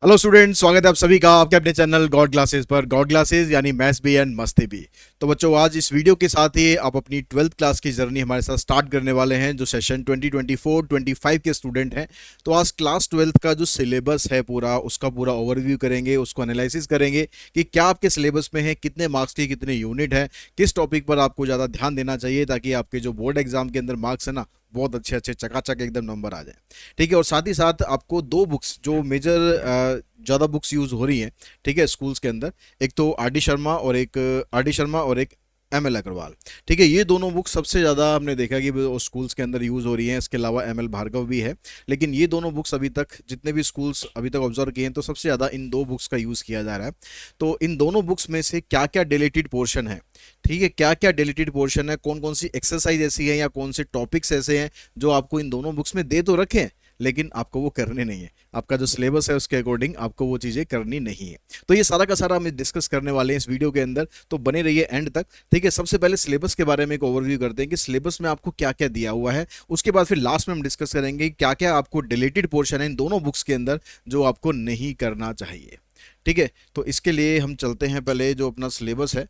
Hello students, स्वागत है आप सभी का आपके अपने चैनल गॉड क्लासेस पर। गॉड क्लासेस यानी मैथ्स भी एंड मस्ती भी। तो बच्चों, आज इस वीडियो के साथ ही आप अपनी 12th क्लास की जर्नी हमारे साथ स्टार्ट करने वाले हैं, जो सेशन 2024-25 के स्टूडेंट हैं। तो आज क्लास 12th का जो सिलेबस है पूरा, उसका पूरा ओवरव्यू करेंगे, उसको एनालिसिस करेंगे कि क्या आपके सिलेबस में है, कितने मार्क्स की कितने यूनिट है, किस टॉपिक पर आपको ज़्यादा ध्यान देना चाहिए, ताकि आपके जो बोर्ड एग्जाम के अंदर मार्क्स है ना, बहुत अच्छे अच्छे चकाचक एकदम नंबर आ जाए। ठीक है। और साथ ही साथ आपको दो बुक्स जो मेजर ज़्यादा बुक्स यूज़ हो रही हैं, ठीक है, स्कूल्स के अंदर, एक तो आर डी शर्मा और एक एम एल अग्रवाल। ठीक है, ये दोनों बुक्स सबसे ज़्यादा हमने देखा कि वो स्कूल्स के अंदर यूज़ हो रही हैं। इसके अलावा एम एल भार्गव भी है, लेकिन ये दोनों बुक्स अभी तक जितने भी स्कूल्स अभी तक ऑब्जर्व किए हैं, तो सबसे ज़्यादा इन दो बुक्स का यूज़ किया जा रहा है। तो इन दोनों बुक्स में से क्या क्या डिलीटेड पोर्शन है, ठीक है, क्या क्या डिलीटेड पोर्शन है, कौन कौन सी एक्सरसाइज ऐसी है या कौन से टॉपिक्स ऐसे हैं जो आपको इन दोनों बुक्स में दे तो रखे हैं, लेकिन आपको वो करने नहीं है। आपका जो सिलेबस है उसके अकॉर्डिंग आपको वो चीज़ें करनी नहीं है। तो ये सारा का सारा हम डिस्कस करने वाले हैं इस वीडियो के अंदर, तो बने रहिए एंड तक। ठीक है, सबसे पहले सिलेबस के बारे में एक ओवरव्यू करते हैं कि सिलेबस में आपको क्या क्या दिया हुआ है। उसके बाद फिर लास्ट में हम डिस्कस करेंगे क्या क्या आपको डिलीटेड पोर्शन है इन दोनों बुक्स के अंदर जो आपको नहीं करना चाहिए। ठीक है, तो इसके लिए हम चलते हैं पहले जो अपना सिलेबस है।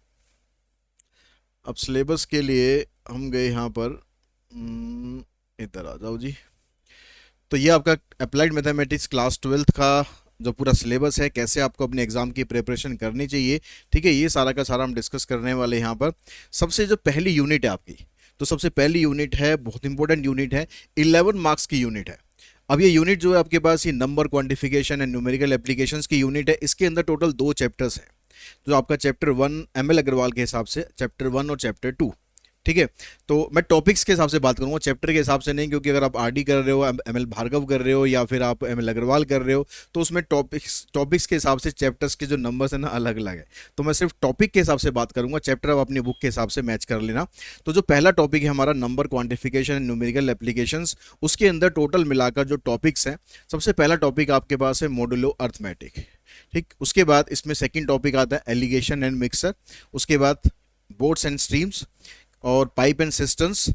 अब सिलेबस के लिए हम गए यहाँ पर, इधर आ जाओ जी। तो ये आपका अप्लाइड मैथमेटिक्स क्लास 12th का जो पूरा सिलेबस है, कैसे आपको अपने एग्जाम की प्रिपरेशन करनी चाहिए, ठीक है, ये सारा का सारा हम डिस्कस करने वाले हैं यहाँ पर। सबसे जो पहली यूनिट है आपकी, तो सबसे पहली यूनिट है, बहुत इंपॉर्टेंट यूनिट है, 11 मार्क्स की यूनिट है। अब ये यूनिट जो है आपके पास, ये number quantification and numerical applications की यूनिट है। इसके अंदर टोटल 2 चैप्टर्स हैं। जो आपका चैप्टर 1 एम एल अग्रवाल के हिसाब से चैप्टर 1 और चैप्टर 2। ठीक है, तो मैं टॉपिक्स के हिसाब से बात करूंगा, चैप्टर के हिसाब से नहीं, क्योंकि अगर आप आरडी कर रहे हो, एम एल भार्गव कर रहे हो, या फिर आप एम एल अग्रवाल कर रहे हो, तो उसमें टॉपिक्स के हिसाब से चैप्टर्स के जो नंबर्स हैं ना, अलग अलग है। तो मैं सिर्फ टॉपिक के हिसाब से बात करूंगा, चैप्टर आप अपनी बुक के हिसाब से मैच कर लेना। तो जो पहला टॉपिक है हमारा, number quantification and numerical applications, उसके अंदर टोटल मिलाकर जो टॉपिक्स हैं, सबसे पहला टॉपिक आपके पास है मॉडुलो अर्थमेटिक। ठीक, उसके बाद इसमें सेकंड टॉपिक आता है एलिगेशन एंड मिक्सर। उसके बाद बोर्ड्स एंड स्ट्रीम्स, और pipe and cisterns,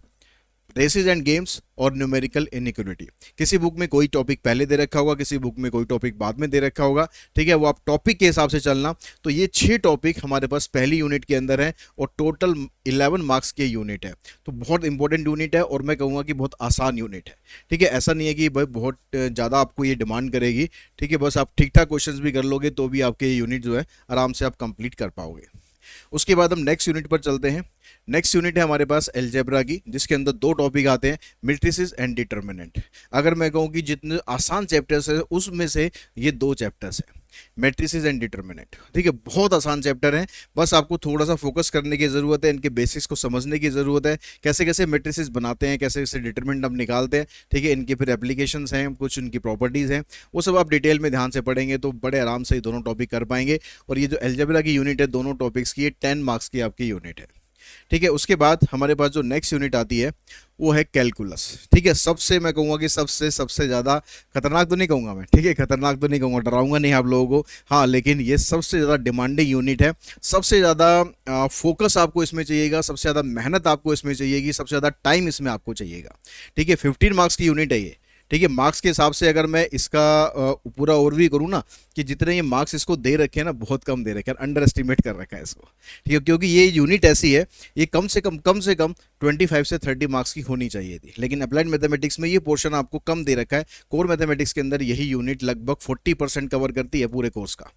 races and games, और न्यूमेरिकल इनइक्वालिटी। किसी बुक में कोई टॉपिक पहले दे रखा होगा, किसी बुक में कोई टॉपिक बाद में दे रखा होगा। ठीक है, वो आप टॉपिक के हिसाब से चलना। तो ये 6 टॉपिक हमारे पास पहली यूनिट के अंदर है, और टोटल 11 मार्क्स की यूनिट है। तो बहुत इंपॉर्टेंट यूनिट है, और मैं कहूँगा कि बहुत आसान यूनिट है। ठीक है, ऐसा नहीं है कि भाई बहुत ज़्यादा आपको ये डिमांड करेगी। ठीक है, बस आप ठीक ठाक क्वेश्चंस भी कर लोगे तो भी आपके ये यूनिट जो है आराम से आप कंप्लीट कर पाओगे। उसके बाद हम नेक्स्ट यूनिट पर चलते हैं। नेक्स्ट यूनिट है हमारे पास एलजेब्रा की, जिसके अंदर 2 टॉपिक आते हैं, मैट्रिसेस एंड डिटर्मिनेंट। अगर मैं कहूँ कि जितने आसान चैप्टर्स है उसमें से ये 2 चैप्टर्स हैं, मैट्रिसेस एंड डिटर्मिनेंट। ठीक है, बहुत आसान चैप्टर है, बस आपको थोड़ा सा फोकस करने की ज़रूरत है, इनके बेसिक्स को समझने की ज़रूरत है, कैसे कैसे मैट्रिसेस बनाते हैं, कैसे कैसे डिटर्मिनेंट हम निकालते हैं। ठीक है, इनकी फिर एप्लीकेशंस हैं, कुछ इनकी प्रॉपर्टीज़ हैं, वो सब आप डिटेल में ध्यान से पढ़ेंगे तो बड़े आराम से ये दोनों टॉपिक कर पाएंगे। और ये जो एलजेब्रा की यूनिट है, दोनों टॉपिक्स की, ये 10 मार्क्स की आपकी यूनिट है। ठीक है, उसके बाद हमारे पास जो नेक्स्ट यूनिट आती है वो है कैलकुलस। ठीक है, सबसे मैं कहूँगा कि सबसे सबसे ज़्यादा खतरनाक तो नहीं कहूँगा मैं, ठीक है, खतरनाक तो नहीं कहूँगा, डराऊंगा नहीं आप लोगों को, हाँ, लेकिन ये सबसे ज़्यादा डिमांडिंग यूनिट है। सबसे ज़्यादा फोकस आपको इसमें चाहिएगा, सबसे ज़्यादा मेहनत आपको इसमें चाहिएगी, सबसे ज़्यादा टाइम इसमें आपको चाहिएगा। ठीक है, 15 मार्क्स की यूनिट है ये। ठीक है, मार्क्स के हिसाब से अगर मैं इसका पूरा ओवरव्यू करूँ ना, कि जितने ये मार्क्स इसको दे रखे हैं ना, बहुत कम दे रखे हैं, अंडर एस्टिमेट कर रखा है इसको। ठीक है, क्योंकि ये यूनिट ऐसी है, ये कम से कम 25 से 30 मार्क्स की होनी चाहिए थी, लेकिन अप्लाइड मैथमेटिक्स में ये पोर्शन आपको कम दे रखा है। कोर मैथमेटिक्स के अंदर यही यूनिट लगभग 40% कवर करती है पूरे कोर्स का।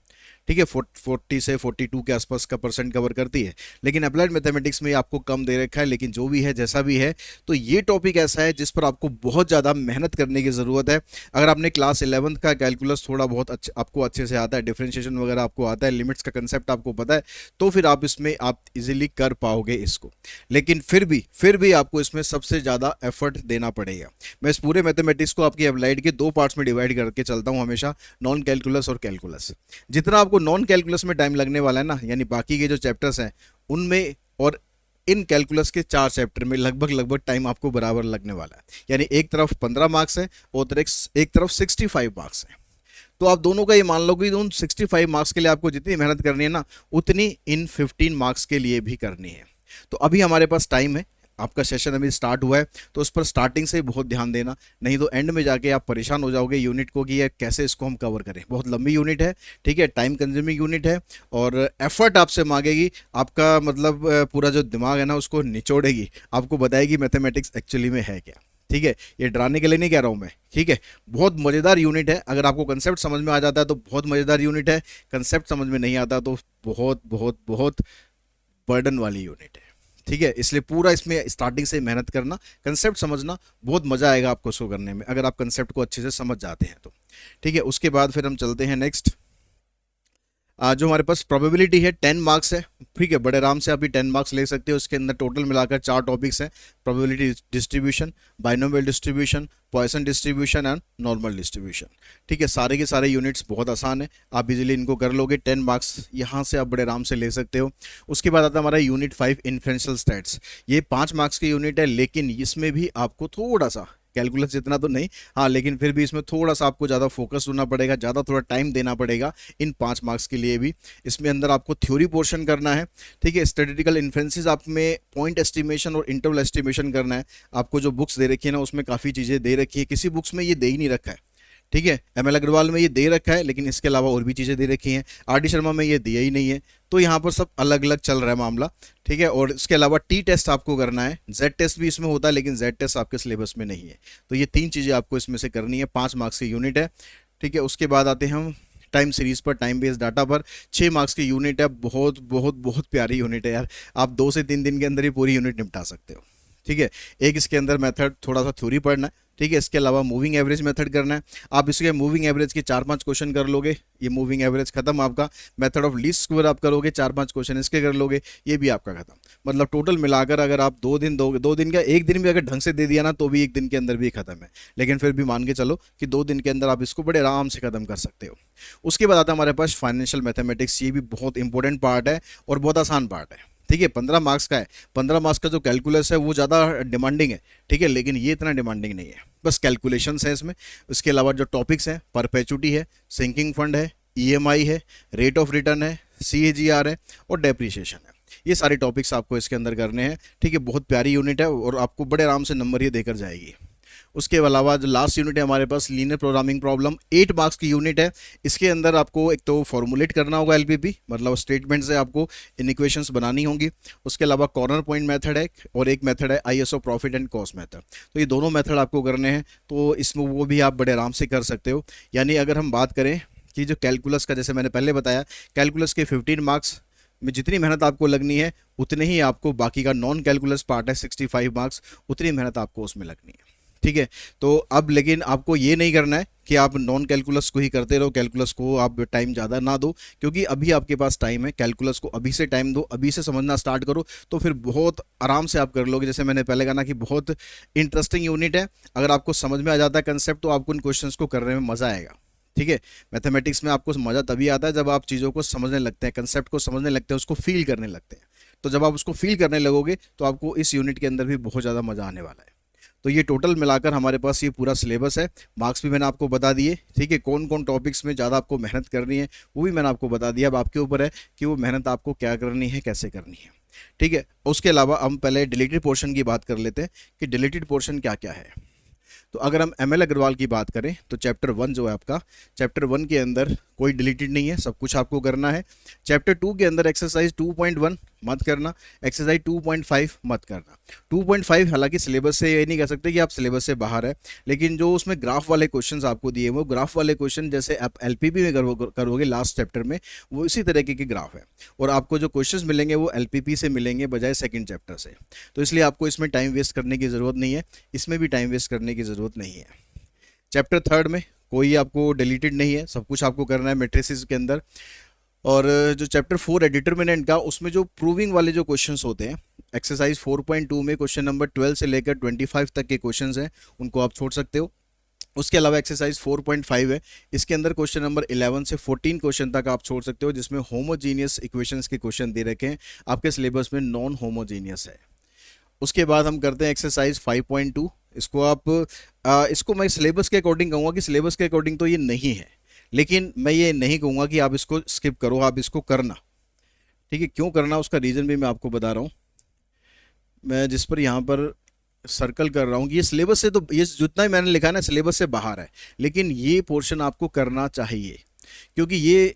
ठीक है, 40 से 42 के आसपास का परसेंट कवर करती है, लेकिन अप्लाइड मैथमेटिक्स में आपको कम दे रखा है। लेकिन जो भी है, जैसा भी है, तो ये टॉपिक ऐसा है जिस पर आपको बहुत ज़्यादा मेहनत करने की ज़रूरत है। अगर आपने क्लास 11th का कैलकुलस थोड़ा बहुत आपको अच्छे से आता है, डिफरेंशिएशन वगैरह आपको आता है, लिमिट्स का कंसेप्ट आपको पता है, तो फिर आप इसमें आप इजीली कर पाओगे इसको। लेकिन फिर भी आपको इसमें सबसे ज़्यादा एफर्ट देना पड़ेगा। मैं इस पूरे मैथमेटिक्स को आपकी अप्लाइड के 2 पार्ट्स में डिवाइड करके चलता हूँ हमेशा, नॉन कैलकुलस और कैलकुलस। जितना आपको नॉन कैलकुलस में टाइम लगने वाला है ना, यानी बाकी के जो चैप्टर्स हैं उनमें, और इन कैलकुलस के 4 चैप्टर में लगभग लगभग टाइम आपको बराबर लगने वाला है। यानी एक तरफ 15 मार्क्स है और एक तरफ 65 मार्क्स है। तो आप दोनों का ये मान लो कि उन 65 मार्क्स के लिए आपको जितनी मेहनत करनी है ना, उतनी इन 15 मार्क्स के लिए भी करनी है। तो अभी हमारे पास टाइम है, आपका सेशन अभी स्टार्ट हुआ है तो उस पर स्टार्टिंग से ही बहुत ध्यान देना, नहीं तो एंड में जाके आप परेशान हो जाओगे यूनिट को कि ये कैसे इसको हम कवर करें। बहुत लंबी यूनिट है, ठीक है, टाइम कंज्यूमिंग यूनिट है और एफर्ट आपसे मांगेगी, आपका मतलब पूरा जो दिमाग है ना उसको निचोड़ेगी, आपको बताएगी मैथमेटिक्स एक्चुअली में है क्या। ठीक है, ये डराने के लिए नहीं कह रहा हूँ मैं, ठीक है। बहुत मज़ेदार यूनिट है, अगर आपको कंसेप्ट समझ में आ जाता है तो बहुत मज़ेदार यूनिट है, कंसेप्ट समझ में नहीं आता तो बहुत बहुत बहुत बर्डन वाली यूनिट है। ठीक है, इसलिए पूरा इसमें स्टार्टिंग से मेहनत करना, कंसेप्ट समझना, बहुत मज़ा आएगा आपको इसको करने में अगर आप कंसेप्ट को अच्छे से समझ जाते हैं तो। ठीक है, उसके बाद फिर हम चलते हैं नेक्स्ट। जो हमारे पास प्रोबेबिलिटी है 10 मार्क्स है। ठीक है, बड़े आराम से आप भी 10 मार्क्स ले सकते हो। इसके अंदर टोटल मिलाकर 4 टॉपिक्स हैं, probability distribution, binomial distribution, Poisson distribution and normal distribution. ठीक है, सारे के सारे यूनिट्स बहुत आसान है, आप इजीली इनको कर लोगे, 10 मार्क्स यहाँ से आप बड़े आराम से ले सकते हो। उसके बाद आता है हमारा यूनिट 5 इन्फ्रेंशियल स्टैट्स। ये 5 मार्क्स की यूनिट है, लेकिन इसमें भी आपको थोड़ा सा कैलकुलस जितना तो नहीं, हाँ, लेकिन फिर भी इसमें थोड़ा सा आपको ज़्यादा फोकस होना पड़ेगा, ज़्यादा थोड़ा टाइम देना पड़ेगा इन 5 मार्क्स के लिए भी। इसमें अंदर आपको थ्योरी पोर्शन करना है, ठीक है, स्टैटिस्टिकल इन्फ्रेंसेस आप में पॉइंट एस्टिमेशन और इंटरवल एस्टिमेशन करना है। आपको जो बुक्स दे रखी है ना उसमें काफ़ी चीज़ें दे रखी है, किसी बुक्स में ये दे ही नहीं रखा है। ठीक है, एम एल अग्रवाल में ये दे रखा है, लेकिन इसके अलावा और भी चीज़ें दे रखी हैं, आर डी शर्मा में ये दिया ही नहीं है, तो यहाँ पर सब अलग अलग चल रहा है मामला। ठीक है, और इसके अलावा टी टेस्ट आपको करना है, जेड टेस्ट भी इसमें होता है, लेकिन जेड टेस्ट आपके सिलेबस में नहीं है। तो ये 3 चीज़ें आपको इसमें से करनी है, 5 मार्क्स की यूनिट है। ठीक है, उसके बाद आते हैं हम टाइम सीरीज पर, टाइम बेस्ड डाटा पर, 6 मार्क्स की यूनिट है। बहुत बहुत बहुत प्यारी यूनिट है यार, आप 2 से 3 दिन के अंदर ही पूरी यूनिट निपटा सकते हो। ठीक है, एक इसके अंदर मेथड थोड़ा सा थ्योरी पढ़ना है, ठीक है, इसके अलावा मूविंग एवरेज मेथड करना है। आप इसके मूविंग एवरेज के 4-5 क्वेश्चन कर लोगे, ये मूविंग एवरेज खत्म आपका। मेथड ऑफ लीस्ट स्क्वायर आप करोगे, 4-5 क्वेश्चन इसके कर लोगे, ये भी आपका खत्म। मतलब टोटल मिलाकर अगर आप 2 दिन दोगे, 2 दिन का, एक दिन भी अगर ढंग से दे दिया ना तो भी एक दिन के अंदर भी खत्म है, लेकिन फिर भी मान के चलो कि 2 दिन के अंदर आप इसको बड़े आराम से खत्म कर सकते हो। उसके बाद आता है हमारे पास फाइनेंशियल मैथमेटिक्स, ये भी बहुत इंपॉर्टेंट पार्ट है और बहुत आसान पार्ट है। ठीक है, 15 मार्क्स का है। 15 मार्क्स का जो कैलकुलस है वो ज़्यादा डिमांडिंग है, ठीक है, लेकिन ये इतना डिमांडिंग नहीं है, बस कैलकुलेशंस है इसमें। उसके अलावा जो टॉपिक्स हैं, परपेचुटी है, सिंकिंग फंड है, ईएमआई है, रेट ऑफ रिटर्न है, सीएजीआर है और डेप्रीशिएशन है। ये सारे टॉपिक्स आपको इसके अंदर करने हैं। ठीक है, बहुत प्यारी यूनिट है और आपको बड़े आराम से नंबर ये देकर जाएगी। उसके अलावा जो लास्ट यूनिट है हमारे पास, लीनियर प्रोग्रामिंग प्रॉब्लम, 8 मार्क्स की यूनिट है। इसके अंदर आपको एक तो फॉर्मुलेट करना होगा एलपीपी, मतलब स्टेटमेंट से आपको इन इक्वेशंस बनानी होंगी। उसके अलावा कॉर्नर पॉइंट मेथड है और एक मेथड है ISO profit and cost method. तो ये दोनों मेथड आपको करने हैं, तो इसमें वो भी आप बड़े आराम से कर सकते हो। यानी अगर हम बात करें कि जो कैलकुलस का, जैसे मैंने पहले बताया, कैलकुलस के 15 मार्क्स में जितनी मेहनत आपको लगनी है उतने ही आपको बाकी का नॉन कैलकुलस पार्ट है 65 मार्क्स, उतनी मेहनत आपको उसमें लगनी है। ठीक है, तो अब लेकिन आपको ये नहीं करना है कि आप नॉन कैलकुलस को ही करते रहो, कैलकुलस को आप टाइम ज़्यादा ना दो, क्योंकि अभी आपके पास टाइम है। कैलकुलस को अभी से टाइम दो, अभी से समझना स्टार्ट करो, तो फिर बहुत आराम से आप कर लोगे। जैसे मैंने पहले कहा ना कि बहुत इंटरेस्टिंग यूनिट है, अगर आपको समझ में आ जाता है कंसेप्ट तो आपको इन क्वेश्चंस को करने में मज़ा आएगा। ठीक है, मैथमेटिक्स में आपको मज़ा तभी आता है जब आप चीज़ों को समझने लगते हैं, कंसेप्ट को समझने लगते हैं, उसको फील करने लगते हैं। तो जब आप उसको फील करने लगोगे तो आपको इस यूनिट के अंदर भी बहुत ज़्यादा मज़ा आने वाला है। तो ये टोटल मिलाकर हमारे पास ये पूरा सिलेबस है। मार्क्स भी मैंने आपको बता दिए, ठीक है, कौन कौन टॉपिक्स में ज़्यादा आपको मेहनत करनी है वो भी मैंने आपको बता दिया। अब आपके ऊपर है कि वो मेहनत आपको क्या करनी है, कैसे करनी है। ठीक है, उसके अलावा हम पहले डिलीटेड पोर्शन की बात कर लेते हैं कि डिलीटेड पोर्शन क्या क्या है। तो अगर हम एम एल अग्रवाल की बात करें तो चैप्टर 1 जो है आपका, चैप्टर 1 के अंदर कोई डिलीटेड नहीं है, सब कुछ आपको करना है। चैप्टर 2 के अंदर एक्सरसाइज 2.1 मत करना, एक्सरसाइज 2.5 मत करना। 2.5 हालांकि सिलेबस से ये नहीं कह सकते कि आप सिलेबस से बाहर है, लेकिन जो उसमें ग्राफ वाले क्वेश्चंस आपको दिए वो ग्राफ वाले क्वेश्चन जैसे आप एलपीपी में करोगे लास्ट चैप्टर में, वो इसी तरीके के ग्राफ है। और आपको जो क्वेश्चंस मिलेंगे वो एलपीपी से मिलेंगे बजाय सेकेंड चैप्टर से। तो इसलिए आपको इसमें टाइम वेस्ट करने की ज़रूरत नहीं है, इसमें भी टाइम वेस्ट करने की ज़रूरत नहीं है। चैप्टर 3 में कोई आपको डिलीटेड नहीं है, सब कुछ आपको करना है मैट्रिसेस के अंदर। और जो चैप्टर 4 है डिटर्मिनेंट का, उसमें जो प्रूविंग वाले जो क्वेश्चंस होते हैं, एक्सरसाइज 4.2 में क्वेश्चन नंबर 12 से लेकर 25 तक के क्वेश्चंस हैं, उनको आप छोड़ सकते हो। उसके अलावा एक्सरसाइज 4.5 है, इसके अंदर क्वेश्चन नंबर 11 से 14 क्वेश्चन तक आप छोड़ सकते हो, जिसमें होमोजीनियस इक्वेशंस के क्वेश्चन दे रखे हैं, आपके सिलेबस में नॉन होमोजीनियस है। उसके बाद हम करते हैं एक्सरसाइज 5.2। इसको आप इसको मैं सिलेबस के अकॉर्डिंग कहूँगा कि सिलेबस के अकॉर्डिंग तो ये नहीं है, लेकिन मैं ये नहीं कहूँगा कि आप इसको स्किप करो, आप इसको करना। ठीक है, क्यों करना उसका रीज़न भी मैं आपको बता रहा हूँ। मैं जिस पर यहाँ पर सर्कल कर रहा हूँ कि ये सिलेबस से, तो ये जितना ही मैंने लिखा है ना सिलेबस से बाहर है, लेकिन ये पोर्शन आपको करना चाहिए, क्योंकि ये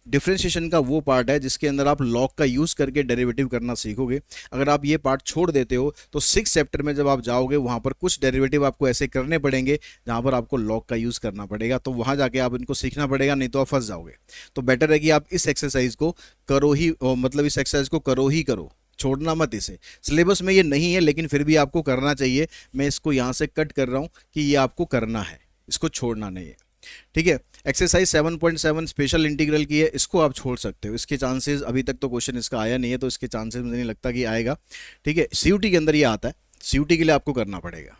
डिफरेंशिएशन का वो पार्ट है जिसके अंदर आप लॉग का यूज़ करके डेरिवेटिव करना सीखोगे। अगर आप ये पार्ट छोड़ देते हो तो 6 चैप्टर में जब आप जाओगे वहाँ पर कुछ डेरिवेटिव आपको ऐसे करने पड़ेंगे जहाँ पर आपको लॉग का यूज़ करना पड़ेगा, तो वहाँ जाके आप इनको सीखना पड़ेगा, नहीं तो आप फंस जाओगे। तो बेटर है कि आप इस एक्सरसाइज को करो ही, मतलब इस एक्सरसाइज को करो ही करो, छोड़ना मत इसे। सिलेबस में ये नहीं है लेकिन फिर भी आपको करना चाहिए। मैं इसको यहाँ से कट कर रहा हूँ कि ये आपको करना है, इसको छोड़ना नहीं है, ठीक है। एक्सरसाइज 7.7 स्पेशल इंटीग्रल की है, इसको आप छोड़ सकते हो, इसके चांसेस, अभी तक तो क्वेश्चन इसका आया नहीं है तो इसके चांसेस मुझे नहीं लगता कि आएगा, ठीक है। सीयूटी के अंदर ये आता है, सीयूटी के लिए आपको करना पड़ेगा।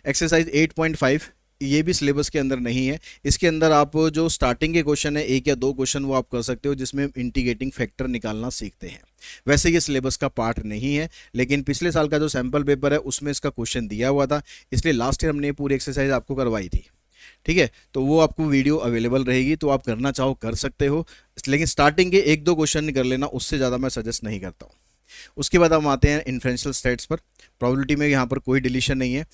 एक्सरसाइज 8.5, ये भी सिलेबस के अंदर नहीं है। इसके अंदर आप जो स्टार्टिंग के क्वेश्चन है, 1 या 2 क्वेश्चन वो आप कर सकते हो जिसमें इंटीग्रेटिंग फैक्टर निकालना सीखते हैं। वैसे ये सिलेबस का पार्ट नहीं है, लेकिन पिछले साल का जो सैम्पल पेपर है उसमें इसका क्वेश्चन दिया हुआ था, इसलिए लास्ट ईयर हमने ये पूरी एक्सरसाइज आपको करवाई थी, ठीक है। तो वो आपको वीडियो अवेलेबल रहेगी, तो आप करना चाहो कर सकते हो, लेकिन स्टार्टिंग के 1-2 क्वेश्चन कर लेना, उससे ज़्यादा मैं सजेस्ट नहीं करता हूँ। उसके बाद हम आते हैं इन्फ्रेंशियल स्टेट्स पर। प्रोबेबिलिटी में यहाँ पर कोई डिलीशन नहीं है।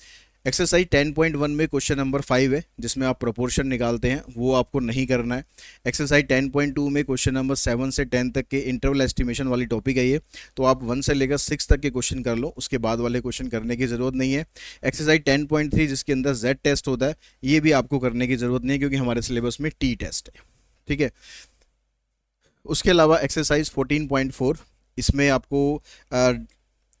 एक्सरसाइज 10.1 में क्वेश्चन नंबर 5 है जिसमें आप प्रोपोर्शन निकालते हैं, वो आपको नहीं करना है। एक्सरसाइज 10.2 में क्वेश्चन नंबर 7 से 10 तक के इंटरवल एस्टिमेशन वाली टॉपिक है ये, तो आप 1 से लेकर 6 तक के क्वेश्चन कर लो, उसके बाद वाले क्वेश्चन करने की ज़रूरत नहीं है। एक्सरसाइज 10.3 जिसके अंदर जेड टेस्ट होता है, ये भी आपको करने की ज़रूरत नहीं है क्योंकि हमारे सिलेबस में टी टेस्ट है, ठीक है। उसके अलावा एक्सरसाइज 14.4, इसमें आपको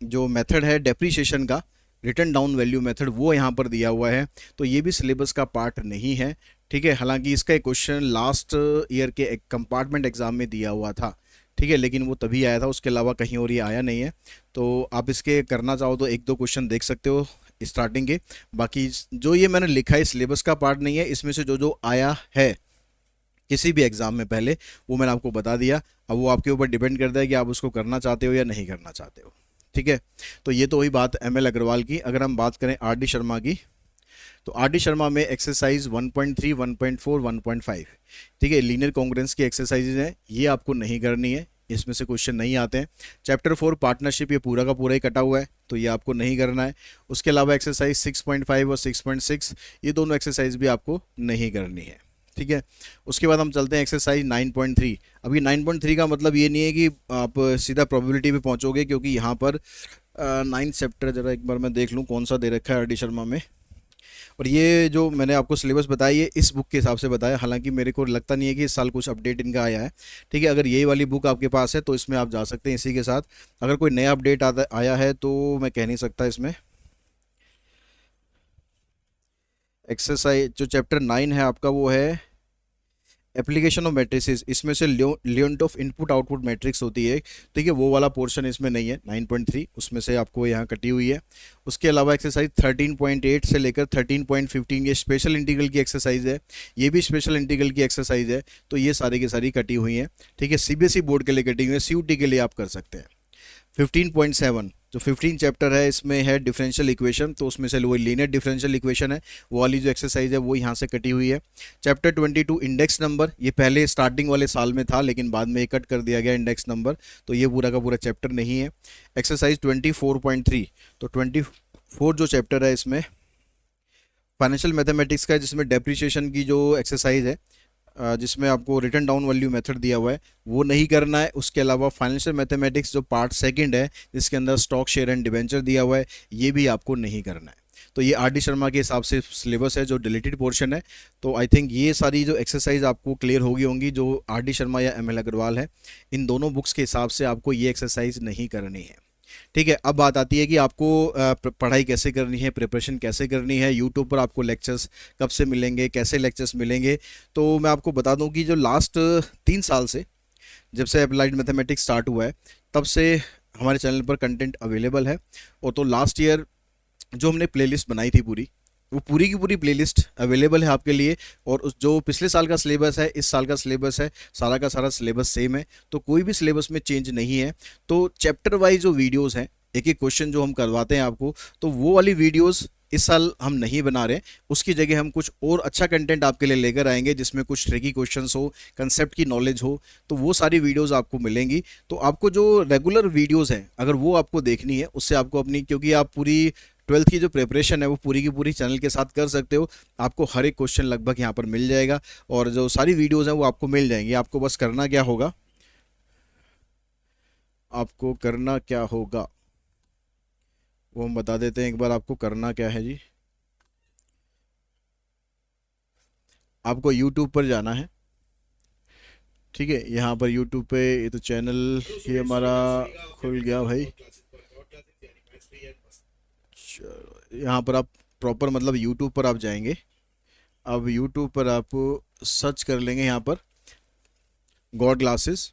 जो मेथड है डेप्रीशिएशन का, रिटर्न डाउन वैल्यू मेथड, वो यहाँ पर दिया हुआ है, तो ये भी सिलेबस का पार्ट नहीं है, ठीक है। हालांकि इसका एक क्वेश्चन लास्ट ईयर के एक कंपार्टमेंट एग्जाम में दिया हुआ था, ठीक है, लेकिन वो तभी आया था, उसके अलावा कहीं और ये आया नहीं है। तो आप इसके करना चाहो तो 1-2 क्वेश्चन देख सकते हो स्टार्टिंग के। बाकी जो ये मैंने लिखा है सिलेबस का पार्ट नहीं है, इसमें से जो जो आया है किसी भी एग्जाम में पहले, वो मैंने आपको बता दिया। अब वो आपके ऊपर डिपेंड करता है कि आप उसको करना चाहते हो या नहीं करना चाहते हो, ठीक है। तो ये तो वही बात एमएल अग्रवाल की। अगर हम बात करें आर डी शर्मा की, तो आर डी शर्मा में एक्सरसाइज 1.3, 1.4, 1.5, ठीक है, लीनियर कॉन्ग्रुएंस की एक्सरसाइजेज हैं, ये आपको नहीं करनी है, इसमें से क्वेश्चन नहीं आते हैं। चैप्टर 4 पार्टनरशिप, ये पूरा का पूरा ही कटा हुआ है, तो ये आपको नहीं करना है। उसके अलावा एक्सरसाइज 6.5 और 6.6, ये दोनों एक्सरसाइज भी आपको नहीं करनी है, ठीक है। उसके बाद हम चलते हैं एक्सरसाइज 9.3। अब ये 9.3 का मतलब ये नहीं है कि आप सीधा प्रोबेबिलिटी पे पहुंचोगे, क्योंकि यहाँ पर 9 चैप्टर, जरा एक बार मैं देख लूँ कौन सा दे रखा है आर डी शर्मा में। और ये जो मैंने आपको सिलेबस बताया ये इस बुक के हिसाब से बताया, हालांकि मेरे को लगता नहीं है कि इस साल कुछ अपडेट इनका आया है, ठीक है। अगर यही वाली बुक आपके पास है तो इसमें आप जा सकते हैं इसी के साथ। अगर कोई नया अपडेट आया है तो मैं कह नहीं सकता इसमें। एक्सरसाइज जो चैप्टर 9 है आपका, वो है एप्लीकेशन ऑफ मैट्रिसेस, इसमें से लियोंट ऑफ इनपुट आउटपुट मैट्रिक्स होती है, ठीक है, वो वाला पोर्शन इसमें नहीं है 9.3, उसमें से आपको यहाँ कटी हुई है। उसके अलावा एक्सरसाइज 13.8 से लेकर 13.15 ये स्पेशल इंटीग्रल की एक्सरसाइज है, ये भी स्पेशल इंटीग्रल की एक्सरसाइज है, तो ये सारी की सारी कटी हुई हैं, ठीक है। सीबीएसई बोर्ड के लिए कटी हुई है, सीयूटी के लिए आप कर सकते हैं। 15.7 जो 15 चैप्टर है इसमें है डिफरेंशियल इक्वेशन, तो उसमें से वो लीनियर डिफरेंशियल इक्वेशन है, वो वाली जो एक्सरसाइज है वो यहाँ से कटी हुई है। चैप्टर 22 इंडेक्स नंबर, ये पहले स्टार्टिंग वाले साल में था लेकिन बाद में कट कर दिया गया इंडेक्स नंबर, तो ये पूरा का पूरा चैप्टर नहीं है। एक्सरसाइज 24.3, तो 24 जो चैप्टर है इसमें फाइनेंशियल मैथमेटिक्स का है, जिसमें डेप्रिसिएशन की जो एक्सरसाइज है, जिसमें आपको रिटर्न डाउन वैल्यू मेथड दिया हुआ है, वो नहीं करना है। उसके अलावा फाइनेंशियल मैथमेटिक्स जो पार्ट सेकंड है, जिसके अंदर स्टॉक शेयर एंड डिवेंचर दिया हुआ है, ये भी आपको नहीं करना है। तो ये आर डी शर्मा के हिसाब से सिलेबस है जो डिलीटेड पोर्शन है। तो आई थिंक ये सारी जो एक्सरसाइज आपको क्लियर होगी होंगी, जो आर डी शर्मा या एम एल अग्रवाल है, इन दोनों बुक्स के हिसाब से आपको ये एक्सरसाइज नहीं करनी है, ठीक है। अब बात आती है कि आपको पढ़ाई कैसे करनी है, प्रिपरेशन कैसे करनी है, यूट्यूब पर आपको लेक्चर्स कब से मिलेंगे, कैसे लेक्चर्स मिलेंगे। तो मैं आपको बता दूं कि जो लास्ट 3 साल से, जब से अप्लाइड मैथमेटिक्स स्टार्ट हुआ है, तब से हमारे चैनल पर कंटेंट अवेलेबल है। और तो लास्ट ईयर जो हमने प्लेलिस्ट बनाई थी पूरी, वो पूरी की पूरी प्लेलिस्ट अवेलेबल है आपके लिए। और उस जो पिछले साल का सिलेबस है, इस साल का सिलेबस है, सारा का सारा सिलेबस सेम है, तो कोई भी सिलेबस में चेंज नहीं है। तो चैप्टर वाइज जो वीडियोस हैं, एक एक क्वेश्चन जो हम करवाते हैं आपको, तो वो वाली वीडियोस इस साल हम नहीं बना रहे। उसकी जगह हम कुछ और अच्छा कंटेंट आपके लिए लेकर आएंगे जिसमें कुछ ट्रिकी क्वेश्चंस हो, कंसेप्ट की नॉलेज हो, तो वो सारी वीडियोस आपको मिलेंगी। तो आपको जो रेगुलर वीडियोस हैं अगर वो आपको देखनी है, उससे आपको अपनी, क्योंकि आप पूरी 12th की जो प्रिपरेशन है वो पूरी की पूरी चैनल के साथ कर सकते हो। आपको हर एक क्वेश्चन लगभग यहाँ पर मिल जाएगा और जो सारी वीडियोस हैं वो आपको मिल जाएंगी। आपको बस करना क्या होगा, आपको करना क्या होगा वो हम बता देते हैं एक बार। आपको करना क्या है जी, आपको YouTube पर जाना है। ठीक है, यहाँ पर YouTube पे ये तो चैनल ये हमारा खुल गया भाई। चलो, यहाँ पर आप प्रॉपर मतलब YouTube पर आप जाएंगे। अब YouTube पर आप सर्च कर लेंगे यहाँ पर गॉड ग्लासेस।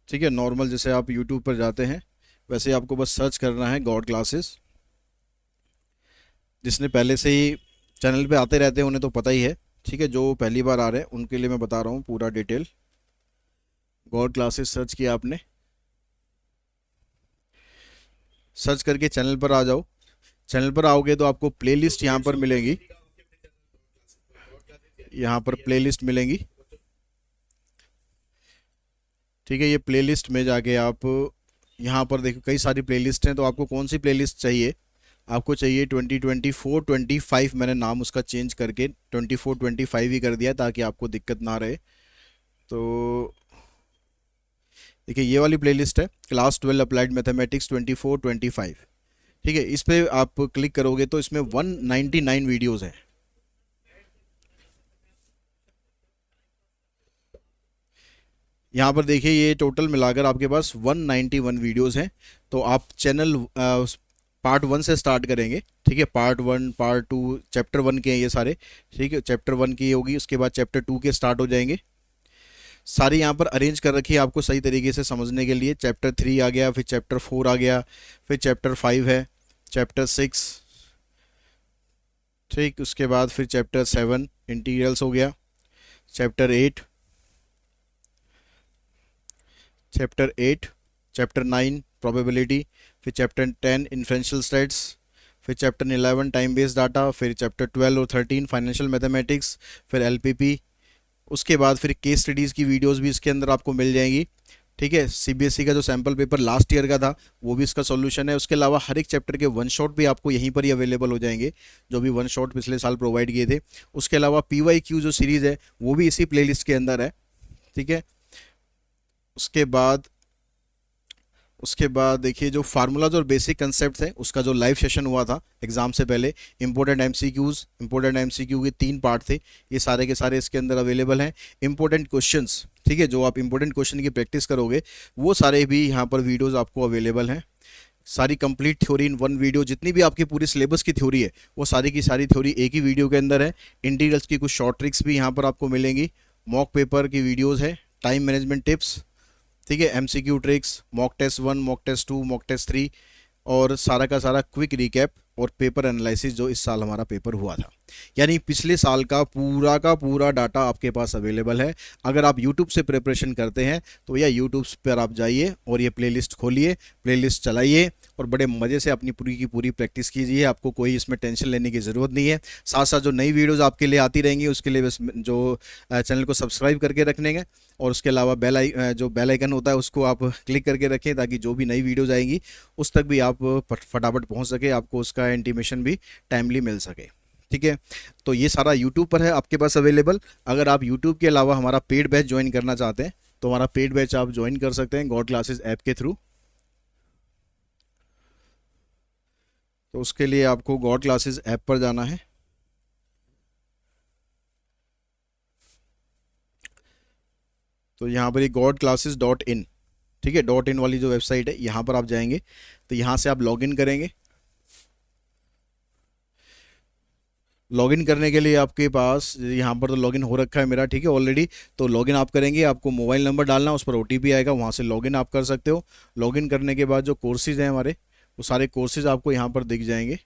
ठीक है, नॉर्मल जैसे आप YouTube पर जाते हैं वैसे आपको बस सर्च करना है गॉड ग्लासेस। जिसने पहले से ही चैनल पे आते रहते हैं उन्हें तो पता ही है। ठीक है, जो पहली बार आ रहे हैं उनके लिए मैं बता रहा हूँ पूरा डिटेल। गॉड क्लासेस सर्च किया आपने, सर्च करके चैनल पर आ जाओ। चैनल पर आओगे तो आपको प्लेलिस्ट यहाँ पर मिलेंगी, यहाँ पर प्लेलिस्ट मिलेंगी। ठीक है, ये प्लेलिस्ट में जाके आप यहाँ पर देखो कई सारी प्लेलिस्ट हैं, तो आपको कौन सी प्लेलिस्ट चाहिए। आपको चाहिए 2024-25, मैंने नाम उसका चेंज करके 24-25 ही कर दिया ताकि आपको दिक्कत ना रहे। तो देखिए ये वाली प्लेलिस्ट है क्लास 12 अप्लाइड मैथमेटिक्स 24-25। ठीक है, इस पे आप क्लिक करोगे तो इसमें 199 वीडियोस हैं। यहाँ पर देखिए ये टोटल मिलाकर आपके पास 191 वीडियोस हैं। तो आप चैनल पार्ट 1 से स्टार्ट करेंगे। ठीक है, पार्ट 1 पार्ट 2 चैप्टर 1 के हैं ये सारे। ठीक है, चैप्टर 1 की होगी, उसके बाद चैप्टर 2 के स्टार्ट हो जाएंगे। सारी यहाँ पर अरेंज कर रखी है आपको सही तरीके से समझने के लिए। चैप्टर 3 आ गया, फिर चैप्टर 4 आ गया, फिर चैप्टर 5 है, चैप्टर 6। ठीक, उसके बाद फिर चैप्टर 7 इंटीग्रल्स हो गया, चैप्टर 8, चैप्टर 8, चैप्टर 9 प्रोबेबिलिटी, फिर चैप्टर 10 इन्फ्रेंशियल स्टेट्स, फिर चैप्टर 11 टाइम बेस्ड डाटा, फिर चैप्टर 12 और 13 फाइनेंशियल मैथमेटिक्स, फिर एलपीपी। उसके बाद फिर केस स्टडीज़ की वीडियोस भी इसके अंदर आपको मिल जाएंगी। ठीक है, सीबीएसई का जो सैम्पल पेपर लास्ट ईयर का था वो भी इसका सॉल्यूशन है। उसके अलावा हर एक चैप्टर के वन शॉट भी आपको यहीं पर ही अवेलेबल हो जाएंगे, जो भी वन शॉट पिछले साल प्रोवाइड किए थे। उसके अलावा पीवाईक्यू जो सीरीज़ है वो भी इसी प्लेलिस्ट के अंदर है। ठीक है, उसके बाद देखिए जो फार्मूलाज और बेसिक कंसेप्ट हैं उसका जो लाइव सेशन हुआ था एग्जाम से पहले, इंपॉर्टेंट एमसीक्यू के 3 पार्ट थे, ये सारे के सारे इसके अंदर अवेलेबल हैं। इंपॉर्टेंट क्वेश्चंस, ठीक है, जो आप इंपॉर्टेंट क्वेश्चन की प्रैक्टिस करोगे वो सारे भी यहाँ पर वीडियोज़ आपको अवेलेबल हैं। सारी complete theory in one video, जितनी भी आपकी पूरी सिलेबस की थ्योरी है वो सारी की सारी थ्योरी एक ही वीडियो के अंदर है। इंटीग्रल्स की कुछ शॉर्ट ट्रिक्स भी यहाँ पर आपको मिलेंगी, मॉक पेपर की वीडियोज़ है, टाइम मैनेजमेंट टिप्स, ठीक है, MCQ tricks, mock test 1, mock test 2, mock test 3, और सारा का सारा क्विक रिकैप और पेपर एनालिसिस जो इस साल हमारा पेपर हुआ था। यानी पिछले साल का पूरा डाटा आपके पास अवेलेबल है। अगर आप YouTube से प्रिपरेशन करते हैं तो या YouTube पर आप जाइए और ये प्लेलिस्ट खोलिए, प्लेलिस्ट चलाइए और बड़े मज़े से अपनी पूरी की पूरी प्रैक्टिस कीजिए। आपको कोई इसमें टेंशन लेने की ज़रूरत नहीं है। साथ साथ जो नई वीडियोज़ आपके लिए आती रहेंगी उसके लिए बस जो चैनल को सब्सक्राइब करके रखने हैं, और उसके अलावा जो बेल आइकन होता है उसको आप क्लिक करके रखें ताकि जो भी नई वीडियोज़ आएंगी उस तक भी आप फटाफट पहुंच सके, आपको उसका इंटीमेशन भी टाइमली मिल सके। ठीक है, तो ये सारा यूट्यूब पर है आपके पास अवेलेबल। अगर आप यूट्यूब के अलावा हमारा पेड बैच ज्वाइन करना चाहते हैं तो हमारा पेड बैच आप ज्वाइन कर सकते हैं गॉड क्लासेस ऐप के थ्रू। तो उसके लिए आपको गॉड क्लासेस ऐप पर जाना है। तो यहाँ पर ये godclasses.in, ठीक है, .in वाली जो वेबसाइट है यहाँ पर आप जाएंगे तो यहाँ से आप लॉगिन करेंगे। लॉगिन करने के लिए आपके पास यहाँ पर तो लॉगिन हो रखा है मेरा, ठीक है, ऑलरेडी। तो लॉगिन आप करेंगे, आपको मोबाइल नंबर डालना, उस पर ओटीपी आएगा, वहाँ से लॉगिन आप कर सकते हो। लॉगिन करने के बाद जो कोर्सेज़ हैं हमारे वो सारे कोर्सेज़ आपको यहाँ पर दिख जाएंगे।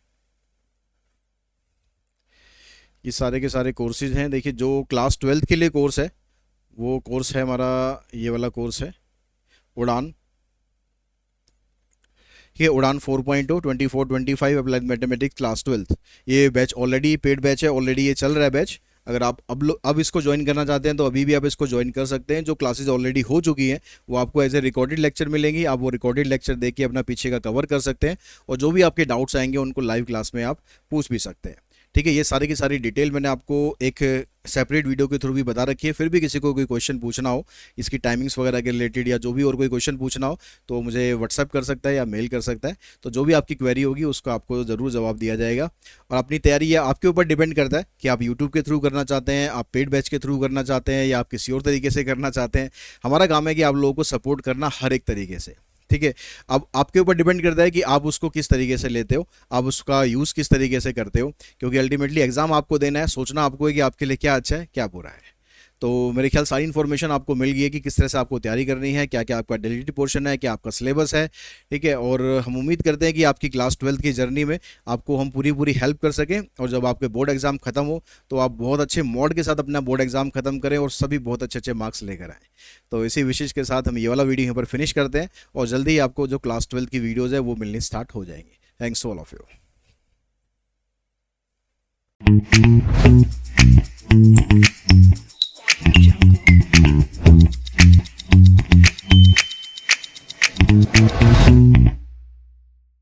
ये सारे के सारे कोर्सेज़ हैं। देखिए जो क्लास 12 के लिए कोर्स है वो कोर्स है हमारा, ये वाला कोर्स है उड़ान। ये उड़ान 4.0 24-25 अप्लाइड मैथमेटिक्स क्लास 12th, ये बैच ऑलरेडी पेड बैच है, ऑलरेडी ये चल रहा है बैच। अगर आप अब इसको ज्वाइन करना चाहते हैं तो अभी भी आप इसको ज्वाइन कर सकते हैं। जो क्लासेस ऑलरेडी हो चुकी हैं वो आपको एज ए रिकॉर्डेड लेक्चर मिलेंगी, आप वो रिकॉर्डेड लेक्चर देख के अपना पीछे का कवर कर सकते हैं और जो भी आपके डाउट्स आएंगे उनको लाइव क्लास में आप पूछ भी सकते हैं। ठीक है, ये सारी की सारी डिटेल मैंने आपको एक सेपरेट वीडियो के थ्रू भी बता रखी है। फिर भी किसी को कोई क्वेश्चन पूछना हो इसकी टाइमिंग्स वगैरह के रिलेटेड या जो भी और कोई क्वेश्चन पूछना हो तो मुझे व्हाट्सएप कर सकता है या मेल कर सकता है। तो जो भी आपकी क्वेरी होगी उसका आपको ज़रूर जवाब दिया जाएगा। और अपनी तैयारी ये आपके ऊपर डिपेंड करता है कि आप यूट्यूब के थ्रू करना चाहते हैं, आप पेड बैच के थ्रू करना चाहते हैं या आप किसी और तरीके से करना चाहते हैं। हमारा काम है कि आप लोगों को सपोर्ट करना हर एक तरीके से। ठीक है, अब आपके ऊपर डिपेंड करता है कि आप उसको किस तरीके से लेते हो, आप उसका यूज़ किस तरीके से करते हो, क्योंकि अल्टीमेटली एग्जाम आपको देना है, सोचना आपको है कि आपके लिए क्या अच्छा है क्या बुरा है। तो मेरे ख्याल सारी इन्फॉर्मेशन आपको मिल गई है कि किस तरह से आपको तैयारी करनी है, क्या क्या आपका डेलीटेड पोर्शन है, क्या आपका सिलेबस है। ठीक है, और हम उम्मीद करते हैं कि आपकी क्लास 12th की जर्नी में आपको हम पूरी हेल्प कर सकें और जब आपके बोर्ड एग्जाम खत्म हो तो आप बहुत अच्छे मोड के साथ अपना बोर्ड एग्जाम खत्म करें और सभी बहुत अच्छे अच्छे मार्क्स लेकर आएँ। तो इसी विशेष के साथ हम ये वाला वीडियो यहाँ पर फिनिश करते हैं और जल्दी ही आपको जो क्लास 12th की वीडियोज़ है वो मिलनी स्टार्ट हो जाएंगी। Thanks all of you.